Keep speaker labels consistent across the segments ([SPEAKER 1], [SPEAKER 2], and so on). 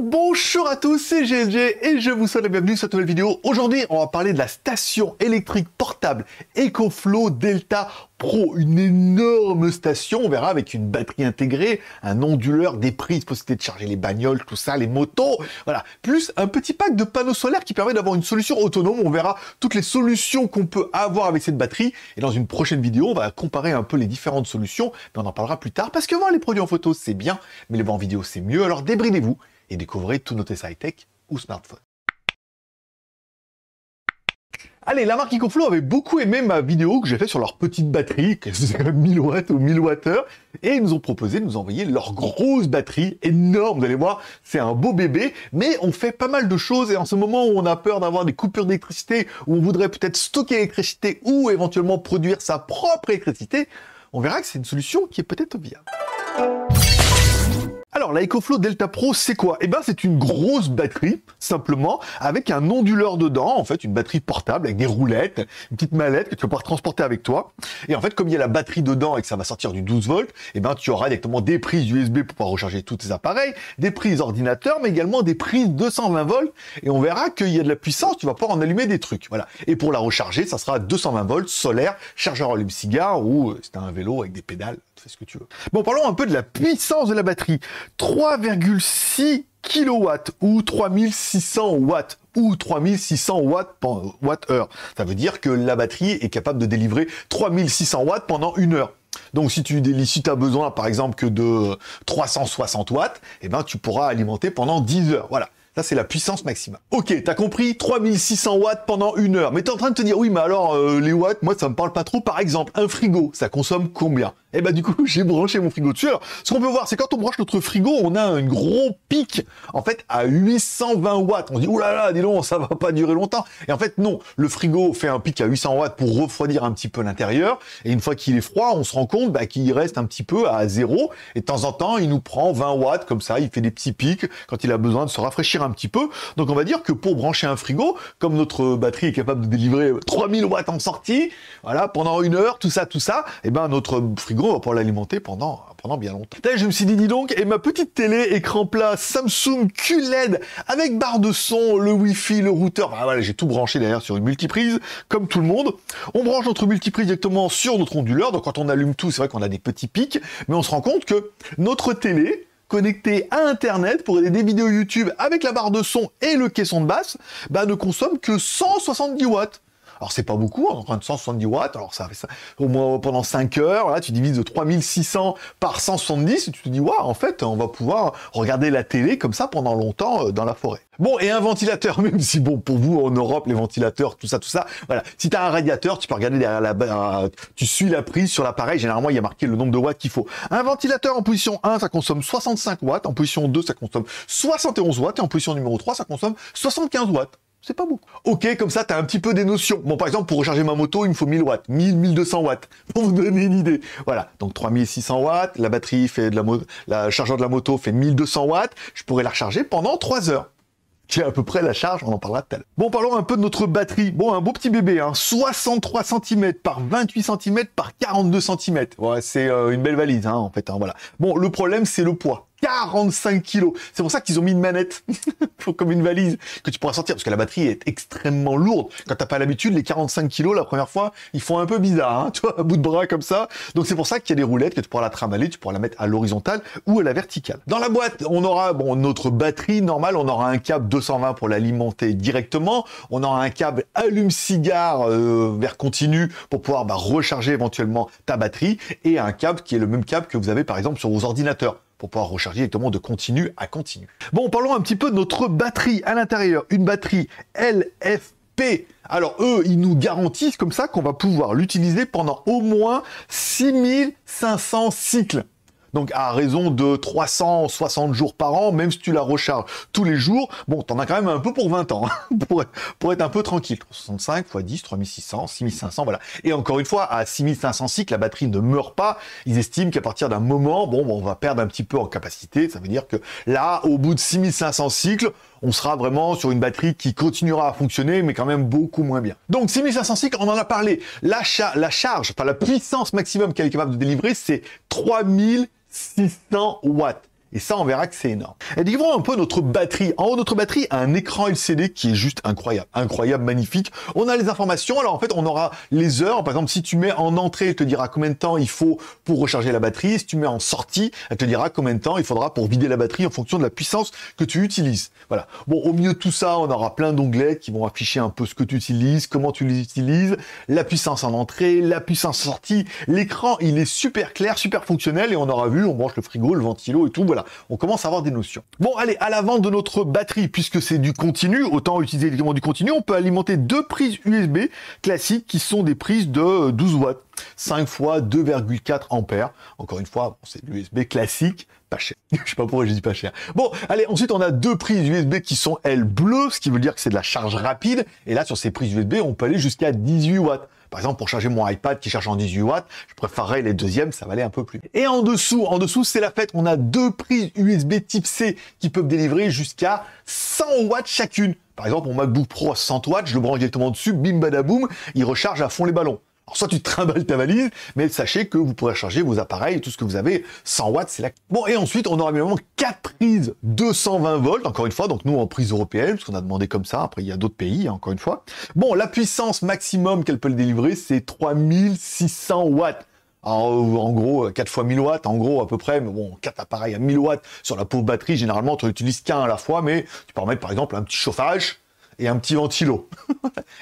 [SPEAKER 1] Bonjour à tous, c'est GLG et je vous souhaite la bienvenue sur cette nouvelle vidéo. Aujourd'hui, on va parler de la station électrique portable EcoFlow Delta Pro, une énorme station, on verra, avec une batterie intégrée, un onduleur, des prises, possibilité de charger les bagnoles, tout ça, les motos, voilà, plus un petit pack de panneaux solaires qui permet d'avoir une solution autonome. On verra toutes les solutions qu'on peut avoir avec cette batterie, et dans une prochaine vidéo, on va comparer un peu les différentes solutions, mais on en parlera plus tard, parce que voir les produits en photo, c'est bien, mais les voir en vidéo, c'est mieux, alors débridez-vous et découvrez tous nos tests high-tech ou smartphones. Allez, la marque EcoFlow avait beaucoup aimé ma vidéo que j'ai fait sur leur petite batterie, qui faisait 1000 watts ou 1000 Wh, et ils nous ont proposé de nous envoyer leur grosse batterie, énorme, vous allez voir, c'est un beau bébé, mais on fait pas mal de choses, et en ce moment où on a peur d'avoir des coupures d'électricité, où on voudrait peut-être stocker l'électricité, ou éventuellement produire sa propre électricité, on verra que c'est une solution qui est peut-être viable. Alors, la EcoFlow Delta Pro, c'est quoi? Eh ben, c'est une grosse batterie, simplement, avec un onduleur dedans, en fait, une batterie portable, avec des roulettes, une petite mallette que tu vas pouvoir transporter avec toi. Et en fait, comme il y a la batterie dedans et que ça va sortir du 12 volts, eh ben, tu auras directement des prises USB pour pouvoir recharger tous tes appareils, des prises ordinateurs, mais également des prises 220 volts. Et on verra qu'il y a de la puissance, tu vas pouvoir en allumer des trucs. Voilà. Et pour la recharger, ça sera 220 volts, solaire, chargeur allume-cigare, ou si t'as un vélo avec des pédales, tu fais ce que tu veux. Bon, parlons un peu de la puissance de la batterie. 3,6 kW ou 3600 watts ou 3600 Wh. Ça veut dire que la batterie est capable de délivrer 3600 watts pendant 1 heure. Donc si tu as besoin par exemple que de 360 watts, eh ben, tu pourras alimenter pendant 10 heures. Voilà. Ça, c'est la puissance maximale. Ok, t'as compris, 3600 watts pendant 1 heure. Mais t'es en train de te dire, oui, mais alors, les watts, moi, ça me parle pas trop. Par exemple, un frigo, ça consomme combien? Et bah, du coup, j'ai branché mon frigo dessus. Alors, ce qu'on peut voir, c'est quand on branche notre frigo, on a un gros pic, en fait, à 820 watts. On se dit, oulala, dis donc, ça va pas durer longtemps. Et en fait, non. Le frigo fait un pic à 800 watts pour refroidir un petit peu l'intérieur. Et une fois qu'il est froid, on se rend compte bah, qu'il reste un petit peu à 0. Et de temps en temps, il nous prend 20 watts, comme ça, il fait des petits pics quand il a besoin de se rafraîchir un petit peu. Donc on va dire que pour brancher un frigo, comme notre batterie est capable de délivrer 3000 watts en sortie, voilà, pendant 1 heure, tout ça, et ben notre frigo va pouvoir l'alimenter pendant bien longtemps. Je me suis dit, dis donc, et ma petite télé, écran plat, Samsung QLED, avec barre de son, le Wi-Fi, le routeur, bah, voilà, j'ai tout branché derrière sur une multiprise, comme tout le monde. On branche notre multiprise directement sur notre onduleur, donc quand on allume tout, c'est vrai qu'on a des petits pics, mais on se rend compte que notre télé, connecté à Internet pour aider des vidéos YouTube avec la barre de son et le caisson de basse, bah, ne consomme que 170 watts. Alors c'est pas beaucoup, hein, 170 watts, alors ça fait ça au moins pendant 5 heures, là tu divises de 3600 par 170, et tu te dis, waouh, en fait, on va pouvoir regarder la télé comme ça pendant longtemps dans la forêt. Bon, et un ventilateur, même si bon, pour vous, en Europe, les ventilateurs, tout ça, voilà. Si t'as un radiateur, tu peux regarder derrière tu suis la prise sur l'appareil, généralement, il y a marqué le nombre de watts qu'il faut. Un ventilateur en position 1, ça consomme 65 watts, en position 2, ça consomme 71 watts, et en position numéro 3, ça consomme 75 watts. C'est pas beaucoup. Ok, comme ça, t'as un petit peu des notions. Bon, par exemple, pour recharger ma moto, il me faut 1000 watts, 1200 watts, pour vous donner une idée. Voilà, donc 3600 watts, la batterie fait la chargeur de la moto fait 1200 watts, je pourrais la recharger pendant 3 heures. Qui est à peu près la charge, on en parlera tout à l'heure. Bon, parlons un peu de notre batterie. Bon, un beau petit bébé, hein, 63 cm par 28 cm par 42 cm. Ouais, c'est une belle valise, hein, en fait, hein, voilà. Bon, le problème, c'est le poids. 45 kilos. C'est pour ça qu'ils ont mis une manette, comme une valise, que tu pourras sortir, parce que la batterie est extrêmement lourde. Quand t'as pas l'habitude, les 45 kilos, la première fois, ils font un peu bizarre, hein, tu vois, à bout de bras comme ça. Donc c'est pour ça qu'il y a des roulettes, que tu pourras la trimballer, tu pourras la mettre à l'horizontale ou à la verticale. Dans la boîte, on aura, bon, notre batterie normale, on aura un câble 220 pour l'alimenter directement, on aura un câble allume-cigare vers continu pour pouvoir recharger éventuellement ta batterie, et un câble qui est le même câble que vous avez par exemple sur vos ordinateurs, pour pouvoir recharger directement de continu à continu. Bon, parlons un petit peu de notre batterie à l'intérieur. Une batterie LFP. Alors eux, ils nous garantissent comme ça qu'on va pouvoir l'utiliser pendant au moins 6500 cycles. Donc à raison de 360 jours par an, même si tu la recharges tous les jours, bon, t'en as quand même un peu pour 20 ans, hein, pour être un peu tranquille. 365 x 10, 3600, 6500, voilà. Et encore une fois, à 6500 cycles, la batterie ne meurt pas. Ils estiment qu'à partir d'un moment, bon, on va perdre un petit peu en capacité. Ça veut dire que là, au bout de 6500 cycles, on sera vraiment sur une batterie qui continuera à fonctionner, mais quand même beaucoup moins bien. Donc 6500 cycles, on en a parlé. La charge, enfin la puissance maximum qu'elle est capable de délivrer, c'est 3600 watts. Et ça, on verra que c'est énorme. Et découvrons un peu notre batterie. En haut de notre batterie, un écran LCD qui est juste incroyable. Incroyable, magnifique. On a les informations. Alors en fait, on aura les heures. Par exemple, si tu mets en entrée, elle te dira combien de temps il faut pour recharger la batterie. Si tu mets en sortie, elle te dira combien de temps il faudra pour vider la batterie en fonction de la puissance que tu utilises. Voilà. Bon, au milieu de tout ça, on aura plein d'onglets qui vont afficher un peu ce que tu utilises, comment tu les utilises, la puissance en entrée, la puissance en sortie. L'écran, il est super clair, super fonctionnel et on aura vu, on branche le frigo, le ventilo et tout. Voilà. On commence à avoir des notions. Bon, allez, à l'avant de notre batterie, puisque c'est du continu, autant utiliser évidemment du continu, on peut alimenter deux prises USB classiques qui sont des prises de 12 watts, 5 fois 2,4 ampères. Encore une fois, c'est de l'USB classique, pas cher. Je sais pas pourquoi je dis pas cher. Bon, allez, ensuite on a deux prises USB qui sont, elles, bleues, ce qui veut dire que c'est de la charge rapide. Et là, sur ces prises USB, on peut aller jusqu'à 18 watts. Par exemple, pour charger mon iPad qui charge en 18 watts, je préférerais les deuxièmes, ça va aller un peu plus vite. Et en dessous, c'est la fête. On a deux prises USB type C qui peuvent délivrer jusqu'à 100 watts chacune. Par exemple, mon MacBook Pro à 100 watts, je le branche directement dessus, bim badaboum, il recharge à fond les ballons. Alors, soit tu trimbales ta valise, mais sachez que vous pourrez charger vos appareils, tout ce que vous avez, 100 watts, c'est là. Bon, et ensuite, on aura évidemment 4 prises 220 volts, encore une fois, donc nous en prise européenne, parce qu'on a demandé comme ça, après il y a d'autres pays, hein, encore une fois. Bon, la puissance maximum qu'elle peut le délivrer, c'est 3600 watts. En gros, 4 fois 1000 watts, en gros, à peu près, mais bon, 4 appareils à 1000 watts sur la pauvre batterie, généralement, tu n'utilises qu'un à la fois, mais tu peux en mettre, par exemple, un petit chauffage, et un petit ventilo,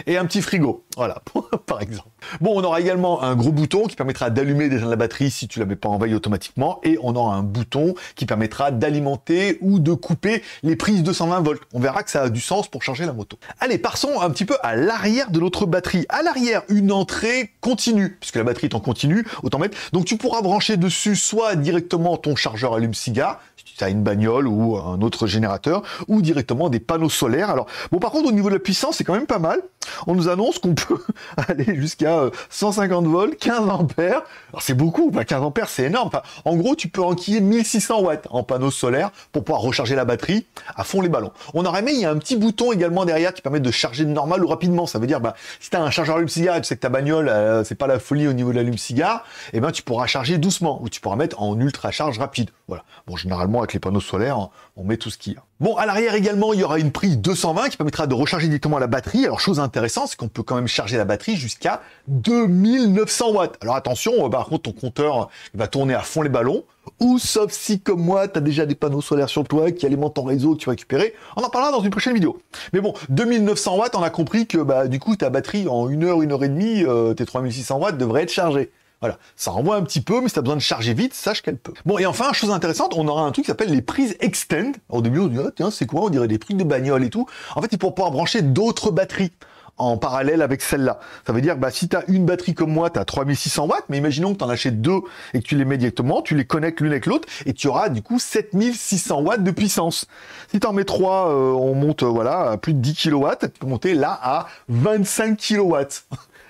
[SPEAKER 1] et un petit frigo, voilà, par exemple. Bon, on aura également un gros bouton qui permettra d'allumer et d'éteindre la batterie si tu la mets pas en veille automatiquement, et on aura un bouton qui permettra d'alimenter ou de couper les prises 220 volts. On verra que ça a du sens pour charger la moto. Allez, passons un petit peu à l'arrière de notre batterie. À l'arrière, une entrée continue, puisque la batterie est en continu, autant mettre. Donc tu pourras brancher dessus soit directement ton chargeur allume-cigare, si tu as une bagnole ou un autre générateur, ou directement des panneaux solaires. Alors, bon, par contre, au niveau de la puissance, c'est quand même pas mal. On nous annonce qu'on peut aller jusqu'à 150 volts, 15 ampères. Alors, c'est beaucoup, 15 ampères, c'est énorme. Enfin, en gros, tu peux enquiller 1600 watts en panneaux solaires pour pouvoir recharger la batterie à fond les ballons. On aurait aimé, il y a un petit bouton également derrière qui permet de charger normal ou rapidement. Ça veut dire, si tu as un chargeur allume-cigare et tu sais que ta bagnole, c'est pas la folie au niveau de l'allume-cigare, et tu pourras charger doucement ou tu pourras mettre en ultra charge rapide. Voilà. Bon, généralement, avec les panneaux solaires, on met tout ce qu'il y a. Bon, à l'arrière également, il y aura une prise 220 qui permettra de recharger directement la batterie. Alors, chose intéressante, c'est qu'on peut quand même charger la batterie jusqu'à 2900 watts. Alors, attention, par contre, ton compteur va tourner à fond les ballons. Ou sauf si, comme moi, tu as déjà des panneaux solaires sur le toit qui alimentent ton réseau que tu vas récupérer. On en parlera dans une prochaine vidéo. Mais bon, 2900 watts, on a compris que du coup, ta batterie, en 1 heure, 1 heure et demie, tes 3600 watts devraient être chargés. Voilà, ça renvoie un petit peu, mais si tu as besoin de charger vite, sache qu'elle peut. Bon, et enfin, chose intéressante, on aura un truc qui s'appelle les prises Extend. Au début, on se dit, ah, tiens, c'est quoi? On dirait des trucs de bagnole et tout. En fait, c'est pour pouvoir brancher d'autres batteries en parallèle avec celle-là. Ça veut dire, si tu as une batterie comme moi, tu as 3600 watts, mais imaginons que tu en achètes deux et que tu les mets directement, tu les connectes l'une avec l'autre, et tu auras du coup 7600 watts de puissance. Si tu en mets trois, on monte à plus de 10 kW, tu peux monter là à 25 kW.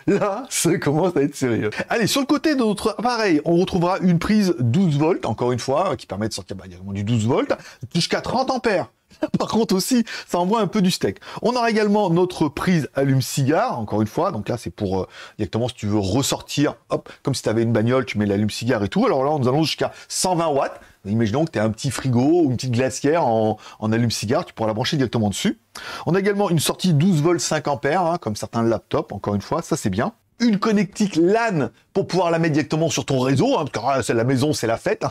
[SPEAKER 1] Là, ça commence à être sérieux. Allez, sur le côté de notre appareil, on retrouvera une prise 12 volts, encore une fois, qui permet de sortir directement du 12 volts, jusqu'à 30 ampères. Par contre aussi, ça envoie un peu du steak. On aura également notre prise allume-cigare, encore une fois. Donc là, c'est pour directement si tu veux ressortir, hop, comme si tu avais une bagnole, tu mets l'allume-cigare et tout. Alors là, on nous annonce jusqu'à 120 watts. Imaginons que tu as un petit frigo ou une petite glacière en allume-cigare, tu pourras la brancher directement dessus. On a également une sortie 12 volts 5 ampères, comme certains laptops, encore une fois, ça c'est bien. Une connectique LAN pour pouvoir la mettre directement sur ton réseau, parce que c'est la maison, c'est la fête.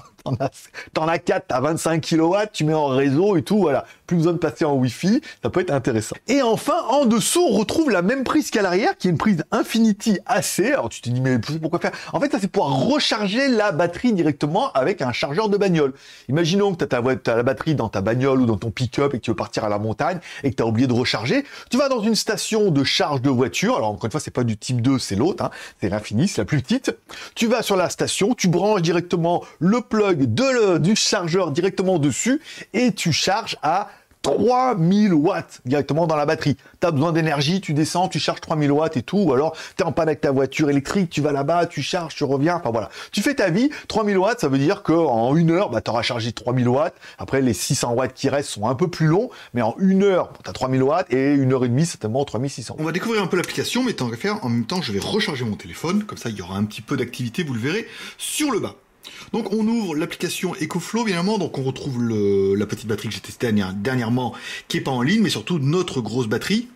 [SPEAKER 1] T'en as 4, t'as 25 kW, tu mets en réseau et tout, voilà. Plus besoin de passer en Wi-Fi, ça peut être intéressant. Et enfin, en dessous, on retrouve la même prise qu'à l'arrière, qui est une prise Infinity AC. Alors tu te dis, mais pourquoi faire? En fait, ça c'est pour recharger la batterie directement avec un chargeur de bagnole. Imaginons que t'as la batterie dans ta bagnole ou dans ton pick-up et que tu veux partir à la montagne et que t'as oublié de recharger. Tu vas dans une station de charge de voiture. Alors encore une fois, c'est pas du type 2, c'est l'autre, c'est l'Infini, c'est la plus petite. Tu vas sur la station, tu branches directement le plug du chargeur directement dessus et tu charges à 3000 watts directement dans la batterie. Tu as besoin d'énergie, tu descends, tu charges 3000 watts et tout, ou alors tu es en panne avec ta voiture électrique, tu vas là-bas, tu charges, tu reviens, enfin voilà. Tu fais ta vie, 3000 watts, ça veut dire qu'en 1 heure, tu auras chargé 3000 watts. Après, les 600 watts qui restent sont un peu plus longs, mais en 1 heure, tu as 3000 watts et 1 heure et demie, certainement 3600.
[SPEAKER 2] On va découvrir un peu l'application, mais tant qu'à faire, en même temps, je vais recharger mon téléphone, comme ça il y aura un petit peu d'activité, vous le verrez, sur le bas. Donc on ouvre l'application EcoFlow, évidemment, donc on retrouve la petite batterie que j'ai testée dernièrement, qui est pas en ligne, mais surtout notre grosse batterie.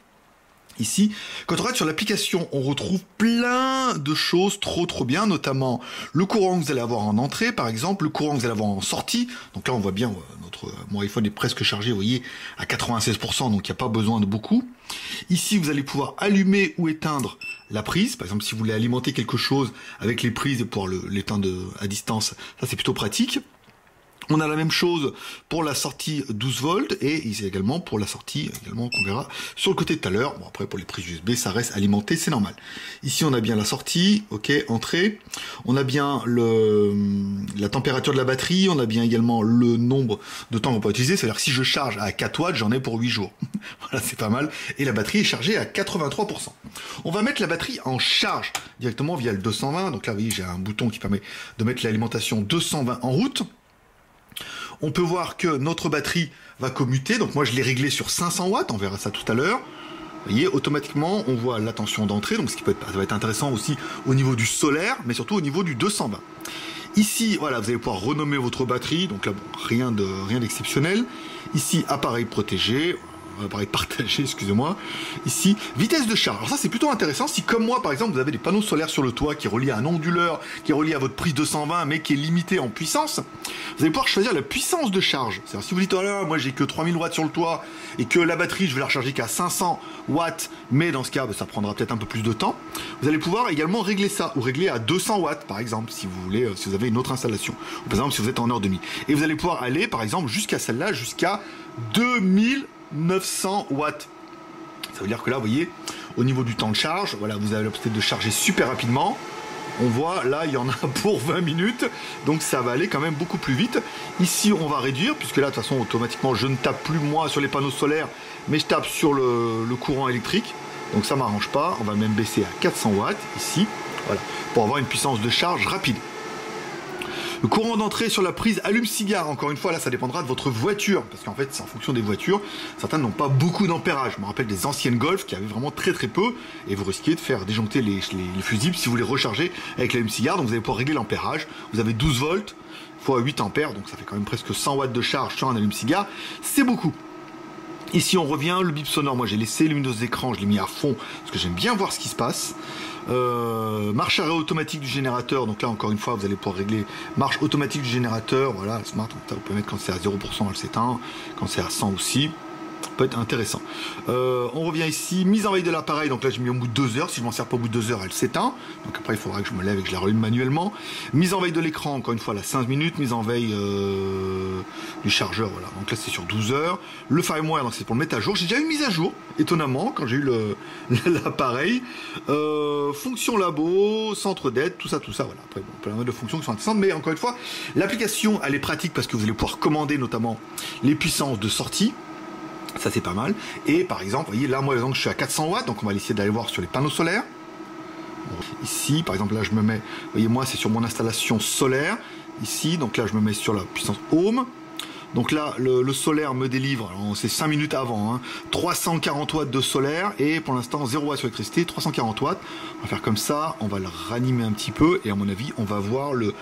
[SPEAKER 2] Ici, quand on regarde sur l'application, on retrouve plein de choses trop bien, notamment le courant que vous allez avoir en entrée, par exemple, le courant que vous allez avoir en sortie. Donc là, on voit bien, mon iPhone est presque chargé, vous voyez, à 96%, donc il n'y a pas besoin de beaucoup. Ici, vous allez pouvoir allumer ou éteindre la prise. Par exemple, si vous voulez alimenter quelque chose avec les prises et pouvoir l'éteindre à distance, ça c'est plutôt pratique. On a la même chose pour la sortie 12 volts et ici également pour la sortie également qu'on verra sur le côté tout à l'heure. Bon, après pour les prises USB, ça reste alimenté, c'est normal. Ici on a bien la sortie, ok, entrée. On a bien la température de la batterie, on a bien également le nombre de temps qu'on peut utiliser. C'est-à-dire que si je charge à 4 watts, j'en ai pour 8 jours. Voilà, c'est pas mal. Et la batterie est chargée à 83%. On va mettre la batterie en charge directement via le 220. Donc là, vous voyez, j'ai un bouton qui permet de mettre l'alimentation 220 en route. On peut voir que notre batterie va commuter, donc moi je l'ai réglé sur 500 watts, on verra ça tout à l'heure. Vous voyez, automatiquement on voit la tension d'entrée, donc ça va être intéressant aussi au niveau du solaire, mais surtout au niveau du 220. Ici, voilà, vous allez pouvoir renommer votre batterie, donc là, bon, rien d'exceptionnel. Ici, appareil protégé, appareil partagé, excusez-moi. Ici, vitesse de charge. Alors ça, c'est plutôt intéressant. Si, comme moi, par exemple, vous avez des panneaux solaires sur le toit qui est relié à un onduleur, qui est relié à votre prise 220, mais qui est limité en puissance, vous allez pouvoir choisir la puissance de charge. C'est-à-dire, si vous dites, oh là, moi, j'ai que 3000 watts sur le toit, et que la batterie, je vais la recharger qu'à 500 watts, mais dans ce cas, ça prendra peut-être un peu plus de temps, vous allez pouvoir également régler ça, ou régler à 200 watts, par exemple, si vous voulez, si vous avez une autre installation. Ou par exemple, si vous êtes en heure demie. Et vous allez pouvoir aller, par exemple, jusqu'à celle-là, jusqu'à 2900 watts. Ça veut dire que là, vous voyez, au niveau du temps de charge, voilà, vous avez la possibilité de charger super rapidement. On voit, là, il y en a pour 20 minutes, donc ça va aller quand même beaucoup plus vite. Ici, on va réduire, puisque là, de toute façon, automatiquement, je ne tape plus, moi, sur les panneaux solaires, mais je tape sur le courant électrique. Donc ça m'arrange pas. On va même baisser à 400 watts, ici, voilà, pour avoir une puissance de charge rapide. Le courant d'entrée sur la prise allume-cigare, encore une fois, là, ça dépendra de votre voiture, parce qu'en fait, c'est en fonction des voitures. Certaines n'ont pas beaucoup d'ampérage. Je me rappelle des anciennes Golf qui avaient vraiment très peu, et vous risquez de faire déjoncter les fusibles si vous les rechargez avec l'allume-cigare. Donc vous allez pouvoir régler l'ampérage. Vous avez 12 volts fois 8 ampères, donc ça fait quand même presque 100 watts de charge sur un allume-cigare. C'est beaucoup. Ici, on revient, le bip sonore, moi j'ai laissé lumineuse d'écran, je l'ai mis à fond, parce que j'aime bien voir ce qui se passe. Marche arrêt automatique du générateur, donc là encore une fois vous allez pouvoir régler marche automatique du générateur, voilà, smart, donc là, vous pouvez mettre quand c'est à 0%, elle s'éteint, quand c'est à 100 aussi. Peut être intéressant. On revient ici, mise en veille de l'appareil, donc là j'ai mis au bout de 2 heures, si je m'en sers pas au bout de 2 heures, elle s'éteint, donc après il faudra que je me lève et que je la rallume manuellement. Mise en veille de l'écran, encore une fois, là 5 minutes, mise en veille du chargeur, voilà, donc là c'est sur 12 heures. Le firmware, donc c'est pour le mettre à jour, j'ai déjà eu une mise à jour, étonnamment, quand j'ai eu l'appareil. Fonction labo, centre d'aide, tout ça, voilà. Après, bon, plein de fonctions qui sont intéressantes, mais encore une fois, l'application, elle est pratique parce que vous allez pouvoir commander notamment les puissances de sortie. Ça c'est pas mal. Et par exemple, vous voyez là moi exemple, je suis à 400 watts, donc on va essayer d'aller voir sur les panneaux solaires. Ici par exemple là je me mets, vous voyez moi c'est sur mon installation solaire. Ici donc là je me mets sur la puissance Home. Donc là le solaire me délivre, c'est 5 minutes avant, hein, 340 watts de solaire et pour l'instant 0 watts sur l'électricité, 340 watts. On va faire comme ça, on va le ranimer un petit peu et à mon avis on va voir le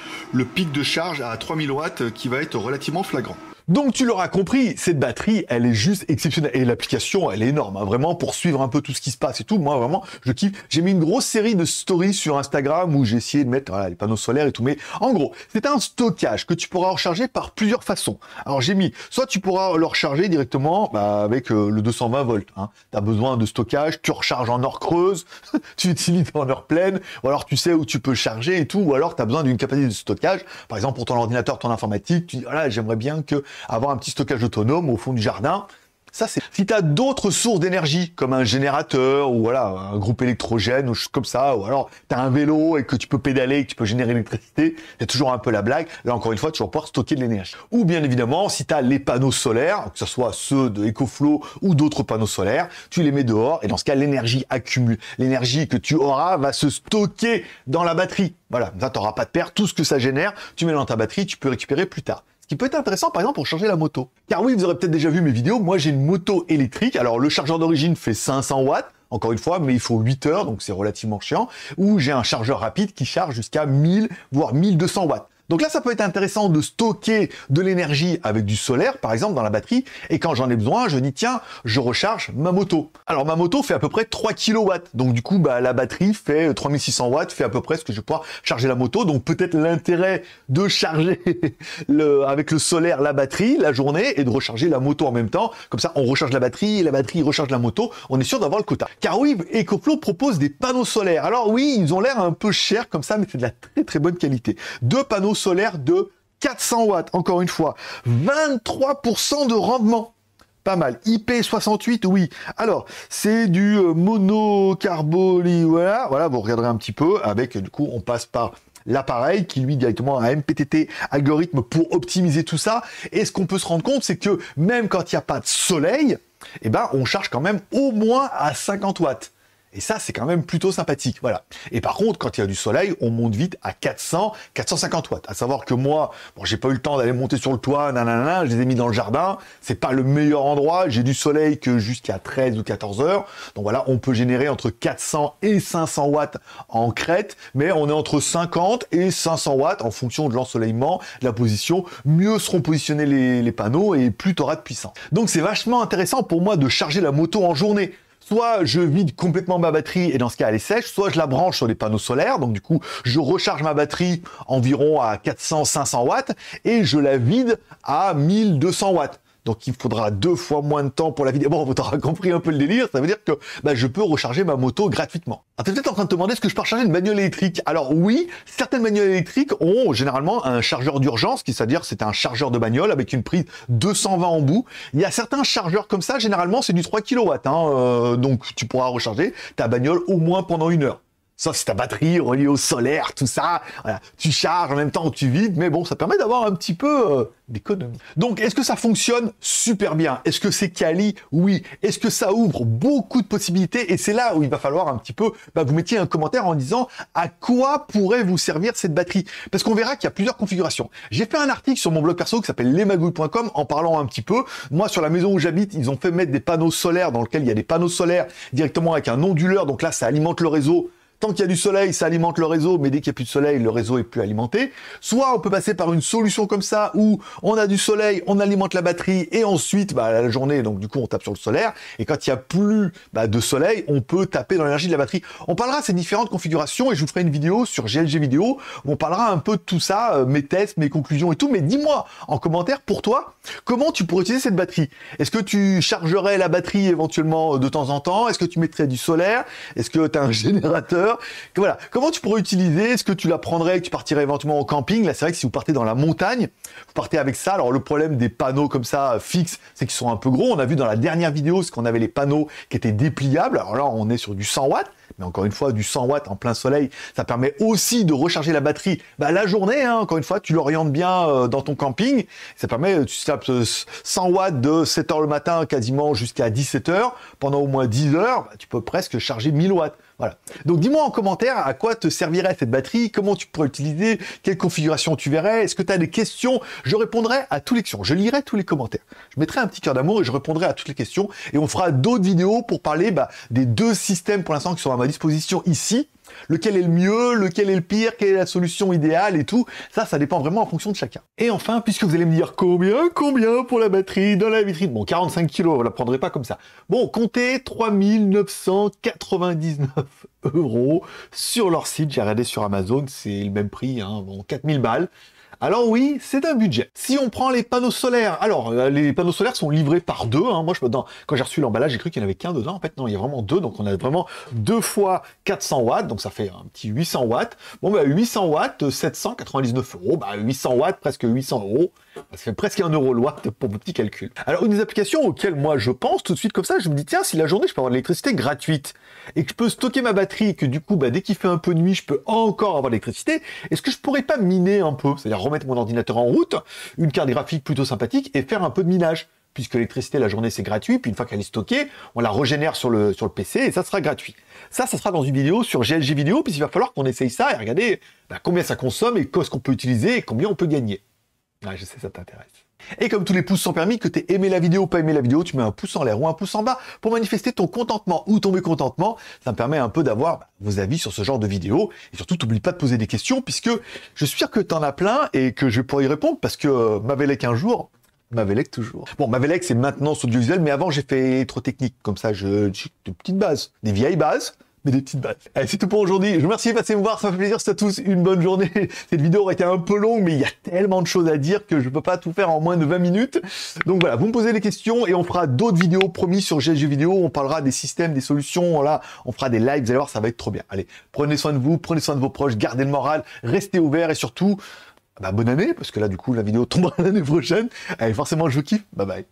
[SPEAKER 2] pic de charge à 3000 watts qui va être relativement flagrant.
[SPEAKER 1] Donc tu l'auras compris, cette batterie, elle est juste exceptionnelle. Et l'application, elle est énorme, hein, vraiment, pour suivre un peu tout ce qui se passe et tout. Moi, vraiment, je kiffe. J'ai mis une grosse série de stories sur Instagram où j'ai essayé de mettre voilà, les panneaux solaires et tout. Mais en gros, c'est un stockage que tu pourras recharger par plusieurs façons. Alors j'ai mis, soit tu pourras le recharger directement avec le 220 volts. Hein. Tu as besoin de stockage, tu recharges en heure creuse, tu utilises en heure pleine, ou alors tu sais où tu peux charger et tout, ou alors tu as besoin d'une capacité de stockage. Par exemple, pour ton ordinateur, ton informatique, tu dis, voilà, j'aimerais bien avoir un petit stockage autonome au fond du jardin. Ça, c'est... Si tu as d'autres sources d'énergie, comme un générateur, ou voilà, un groupe électrogène, ou choses comme ça, ou alors tu as un vélo et que tu peux pédaler, et que tu peux générer l'électricité, il y a toujours un peu la blague. Là, encore une fois, tu vas pouvoir stocker de l'énergie. Ou bien évidemment, si tu as les panneaux solaires, que ce soit ceux de EcoFlow ou d'autres panneaux solaires, tu les mets dehors, et dans ce cas, l'énergie accumule. L'énergie que tu auras va se stocker dans la batterie. Voilà, ça, tu n'auras pas de perte. Tout ce que ça génère, tu mets dans ta batterie, tu peux récupérer plus tard. Ce qui peut être intéressant, par exemple, pour charger la moto. Car oui, vous aurez peut-être déjà vu mes vidéos, moi j'ai une moto électrique. Alors le chargeur d'origine fait 500 watts, encore une fois, mais il faut 8 heures, donc c'est relativement chiant. Ou j'ai un chargeur rapide qui charge jusqu'à 1000, voire 1200 watts. Donc là, ça peut être intéressant de stocker de l'énergie avec du solaire, par exemple, dans la batterie. Et quand j'en ai besoin, je dis, tiens, je recharge ma moto. Alors, ma moto fait à peu près 3 kW. Donc, du coup, la batterie fait 3600 watts, fait à peu près ce que je vais pouvoir charger la moto. Donc, peut-être l'intérêt de charger avec le solaire la batterie la journée et de recharger la moto en même temps. Comme ça, on recharge la batterie recharge la moto. On est sûr d'avoir le quota. Car oui, EcoFlow propose des panneaux solaires. Alors oui, ils ont l'air un peu chers comme ça, mais c'est de la très très bonne qualité. 2 panneaux solaire de 400 watts, encore une fois, 23% de rendement. Pas mal. IP68, oui. Alors, c'est du monocarboli, voilà, vous regarderez un petit peu, avec, du coup, on passe par l'appareil qui, lui, directement a un MPTT algorithme pour optimiser tout ça. Et ce qu'on peut se rendre compte, c'est que même quand il n'y a pas de soleil, eh ben, on charge quand même au moins à 50 watts. Et ça, c'est quand même plutôt sympathique, voilà. Et par contre, quand il y a du soleil, on monte vite à 400, 450 watts. À savoir que moi, bon, j'ai pas eu le temps d'aller monter sur le toit, nanana, je les ai mis dans le jardin. C'est pas le meilleur endroit. J'ai du soleil que jusqu'à 13 ou 14 heures. Donc voilà, on peut générer entre 400 et 500 watts en crête, mais on est entre 50 et 500 watts en fonction de l'ensoleillement, de la position. Mieux seront positionnés les panneaux et plus tu auras de puissance. Donc c'est vachement intéressant pour moi de charger la moto en journée. Soit je vide complètement ma batterie et dans ce cas elle est sèche, soit je la branche sur des panneaux solaires, donc du coup je recharge ma batterie environ à 400-500 watts et je la vide à 1200 watts. Donc il faudra 2 fois moins de temps pour la vider. Bon, vous aurez compris un peu le délire, ça veut dire que je peux recharger ma moto gratuitement. Alors t'es peut-être en train de te demander, est-ce que je peux recharger une bagnole électrique? Alors oui, certaines bagnoles électriques ont généralement un chargeur d'urgence, c'est-à-dire c'est un chargeur de bagnole avec une prise 220 en bout. Il y a certains chargeurs comme ça, généralement c'est du 3 kW, donc tu pourras recharger ta bagnole au moins pendant 1 heure. Sauf si ta batterie reliée au solaire, tout ça, voilà, tu charges en même temps que tu vides, mais bon, ça permet d'avoir un petit peu d'économie. Donc, est-ce que ça fonctionne super bien? Est-ce que c'est quali? Oui. Est-ce que ça ouvre beaucoup de possibilités? Et c'est là où il va falloir un petit peu, vous mettiez un commentaire en disant à quoi pourrait vous servir cette batterie? Parce qu'on verra qu'il y a plusieurs configurations. J'ai fait un article sur mon blog perso qui s'appelle lesmagouilles.com en parlant un petit peu. Moi, sur la maison où j'habite, ils ont fait mettre des panneaux solaires dans lesquels il y a des panneaux solaires directement avec un onduleur. Donc là, ça alimente le réseau. Tant qu'il y a du soleil, ça alimente le réseau, mais dès qu'il n'y a plus de soleil, le réseau est plus alimenté. Soit on peut passer par une solution comme ça, où on a du soleil, on alimente la batterie, et ensuite, la journée, donc du coup, on tape sur le solaire, et quand il n'y a plus de soleil, on peut taper dans l'énergie de la batterie. On parlera de ces différentes configurations, et je vous ferai une vidéo sur GLG Vidéo, où on parlera un peu de tout ça, mes tests, mes conclusions et tout, mais dis-moi en commentaire, pour toi, comment tu pourrais utiliser cette batterie? Est-ce que tu chargerais la batterie éventuellement de temps en temps? Est-ce que tu mettrais du solaire? Est-ce que tu as un générateur? Voilà. Comment tu pourrais utiliser? Est-ce que tu la prendrais, que tu partirais éventuellement au camping? Là, c'est vrai que si vous partez dans la montagne, vous partez avec ça. Alors, le problème des panneaux comme ça, fixes, c'est qu'ils sont un peu gros. On a vu dans la dernière vidéo, ce qu'on avait les panneaux qui étaient dépliables. Alors là, on est sur du 100 watts. Mais encore une fois, du 100 watts en plein soleil, ça permet aussi de recharger la batterie la journée. Encore une fois, tu l'orientes bien dans ton camping. Ça permet, tu tapes 100 watts de 7 h le matin quasiment jusqu'à 17 h. Pendant au moins 10 heures, tu peux presque charger 1000 watts. Voilà. Donc dis-moi en commentaire à quoi te servirait cette batterie, comment tu pourrais l'utiliser, quelle configuration tu verrais, est-ce que tu as des questions? Je répondrai à toutes les questions, je lirai tous les commentaires. Je mettrai un petit cœur d'amour et je répondrai à toutes les questions. Et on fera d'autres vidéos pour parler des 2 systèmes pour l'instant qui sont à ma disposition ici. Lequel est le mieux, lequel est le pire, quelle est la solution idéale et tout. Ça dépend vraiment en fonction de chacun. Et enfin, puisque vous allez me dire combien pour la batterie dans la vitrine? Bon, 45 kg, vous la prendrez pas comme ça. Bon, comptez 3 999 € sur leur site. J'ai regardé sur Amazon, c'est le même prix, bon, 4000 balles. Alors oui, c'est un budget. Si on prend les panneaux solaires, alors les panneaux solaires sont livrés par 2. Moi, quand j'ai reçu l'emballage, j'ai cru qu'il n'y en avait qu'un dedans. En fait, non, il y a vraiment 2. Donc, on a vraiment 2 fois 400 watts. Donc, ça fait un petit 800 watts. Bon, 800 watts, 799 €. 800 watts, presque 800 €. Ça fait presque 1 € le watt pour vos petits calculs. Alors, une des applications auxquelles moi je pense tout de suite comme ça, je me dis, tiens, si la journée je peux avoir de l'électricité gratuite et que je peux stocker ma batterie et que du coup, dès qu'il fait un peu nuit, je peux encore avoir de l'électricité, est-ce que je pourrais pas miner un peu? C'est-à-dire remettre mon ordinateur en route, une carte graphique plutôt sympathique et faire un peu de minage. Puisque l'électricité, la journée, c'est gratuit, puis une fois qu'elle est stockée, on la régénère sur le PC et ça sera gratuit. Ça sera dans une vidéo sur GLG Vidéo, puis il va falloir qu'on essaye ça et regarder combien ça consomme et qu'est-ce qu'on peut utiliser et combien on peut gagner. Je sais, ça t'intéresse. Et comme tous les pouces sont permis, que tu aies aimé la vidéo ou pas aimé la vidéo, tu mets un pouce en l'air ou un pouce en bas pour manifester ton contentement ou ton mécontentement. Ça me permet un peu d'avoir vos avis sur ce genre de vidéo. Et surtout, t'oublie pas de poser des questions, puisque je suis sûr que tu en as plein et que je pourrais y répondre, parce que Mavelec un jour, Mavelec toujours. Bon, Mavelec, c'est maintenance audiovisuelle, mais avant, j'ai fait électrotechnique. Comme ça, j'ai de petites bases, des vieilles bases, mais des petites bases. Allez, c'est tout pour aujourd'hui. Je vous remercie de passer me voir, ça fait plaisir. C'est à tous une bonne journée. Cette vidéo aurait été un peu longue, mais il y a tellement de choses à dire que je peux pas tout faire en moins de 20 minutes. Donc voilà, vous me posez des questions et on fera d'autres vidéos promis sur GSG Vidéo. On parlera des systèmes, des solutions. Voilà, on fera des lives. Vous allez voir, ça va être trop bien. Allez, prenez soin de vous, prenez soin de vos proches, gardez le moral, restez ouverts et surtout, bonne année, parce que là, du coup, la vidéo tombera l'année prochaine. Allez, forcément, je vous kiffe. Bye bye.